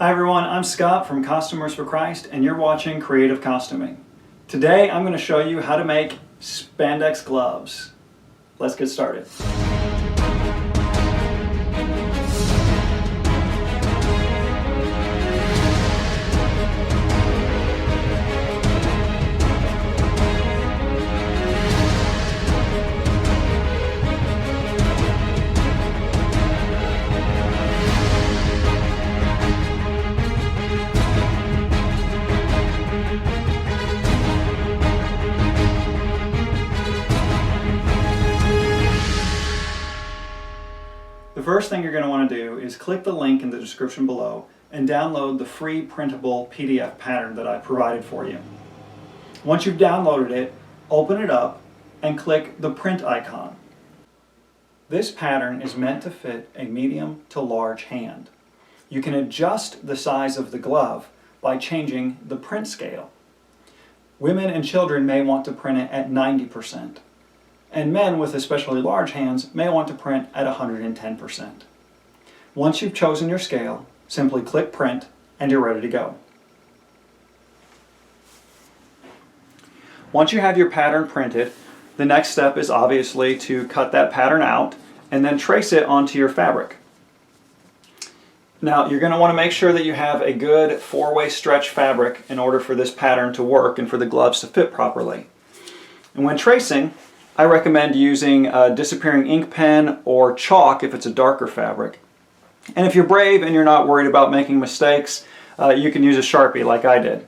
Hi everyone, I'm Scott from Costumers for Christ and you're watching Creative Costuming. Today I'm going to show you how to make spandex gloves. Let's get started. The first thing you're going to want to do is click the link in the description below and download the free printable PDF pattern that I provided for you. Once you've downloaded it, open it up and click the print icon. This pattern is meant to fit a medium to large hand. You can adjust the size of the glove by changing the print scale. Women and children may want to print it at 90%. And men with especially large hands may want to print at 110%. Once you've chosen your scale, simply click print and you're ready to go. Once you have your pattern printed, the next step is obviously to cut that pattern out and then trace it onto your fabric. Now you're going to want to make sure that you have a good four-way stretch fabric in order for this pattern to work and for the gloves to fit properly. And when tracing, I recommend using a disappearing ink pen or chalk if it's a darker fabric. And if you're brave and you're not worried about making mistakes, you can use a Sharpie like I did.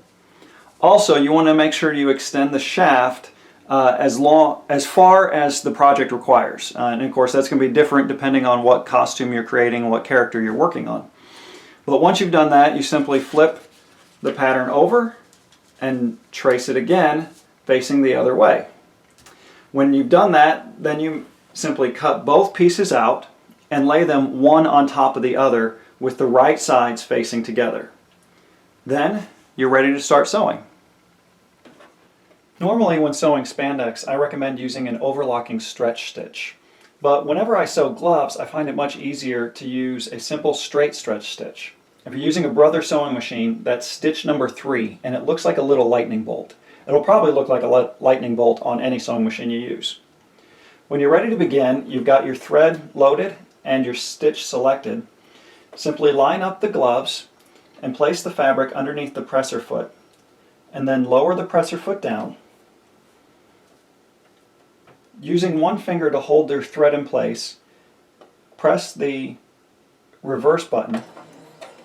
Also, you want to make sure you extend the shaft as far as the project requires. And of course that's going to be different depending on what costume you're creating and what character you're working on. But once you've done that, you simply flip the pattern over and trace it again facing the other way. When you've done that, then you simply cut both pieces out and lay them one on top of the other with the right sides facing together. Then you're ready to start sewing. Normally when sewing spandex, I recommend using an overlocking stretch stitch. But whenever I sew gloves, I find it much easier to use a simple straight stretch stitch. If you're using a Brother sewing machine, that's stitch number 3, and it looks like a little lightning bolt. It'll probably look like a lightning bolt on any sewing machine you use. When you're ready to begin, you've got your thread loaded and your stitch selected. Simply line up the gloves and place the fabric underneath the presser foot, and then lower the presser foot down. Using one finger to hold your thread in place, press the reverse button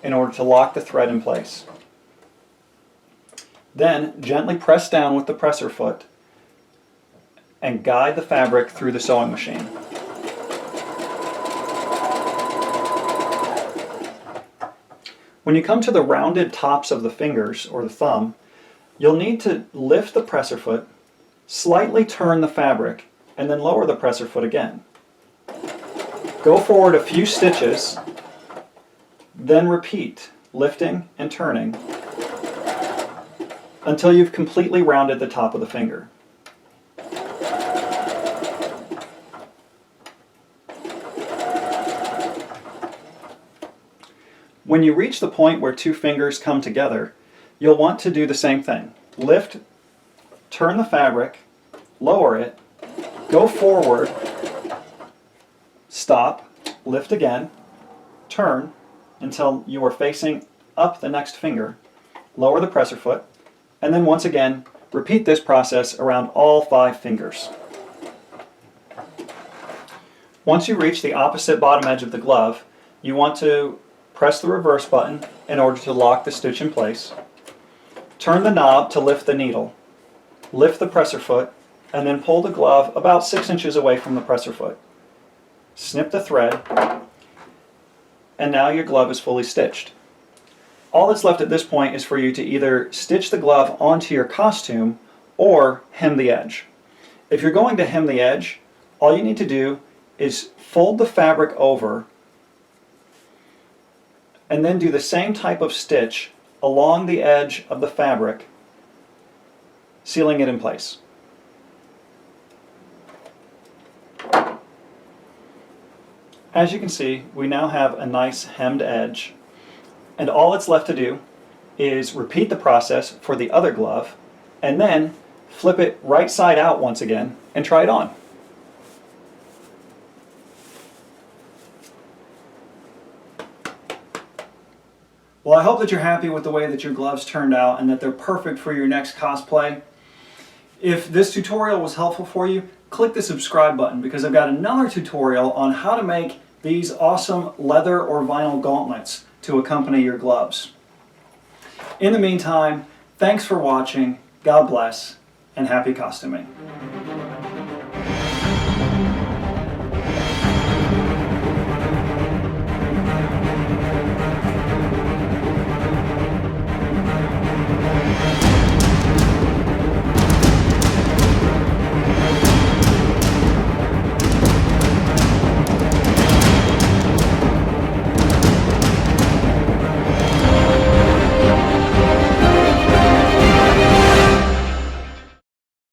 in order to lock the thread in place. Then gently press down with the presser foot and guide the fabric through the sewing machine. When you come to the rounded tops of the fingers or the thumb, you'll need to lift the presser foot, slightly turn the fabric, and then lower the presser foot again. Go forward a few stitches, then repeat, lifting and turning, until you've completely rounded the top of the finger. When you reach the point where two fingers come together, you'll want to do the same thing. Lift, turn the fabric, lower it, go forward, stop, lift again, turn until you are facing up the next finger, lower the presser foot, and then once again, repeat this process around all 5 fingers. Once you reach the opposite bottom edge of the glove, you want to press the reverse button in order to lock the stitch in place. Turn the knob to lift the needle. Lift the presser foot, and then pull the glove about 6 inches away from the presser foot. Snip the thread, and now your glove is fully stitched. All that's left at this point is for you to either stitch the glove onto your costume or hem the edge. If you're going to hem the edge, all you need to do is fold the fabric over and then do the same type of stitch along the edge of the fabric, sealing it in place. As you can see, we now have a nice hemmed edge And all it's left to do is repeat the process for the other glove, and then flip it right side out once again and try it on. Well, I hope that you're happy with the way that your gloves turned out and that they're perfect for your next cosplay. If this tutorial was helpful for you, click the subscribe button because I've got another tutorial on how to make these awesome leather or vinyl gauntlets to accompany your gloves. In the meantime, thanks for watching, God bless, and happy costuming.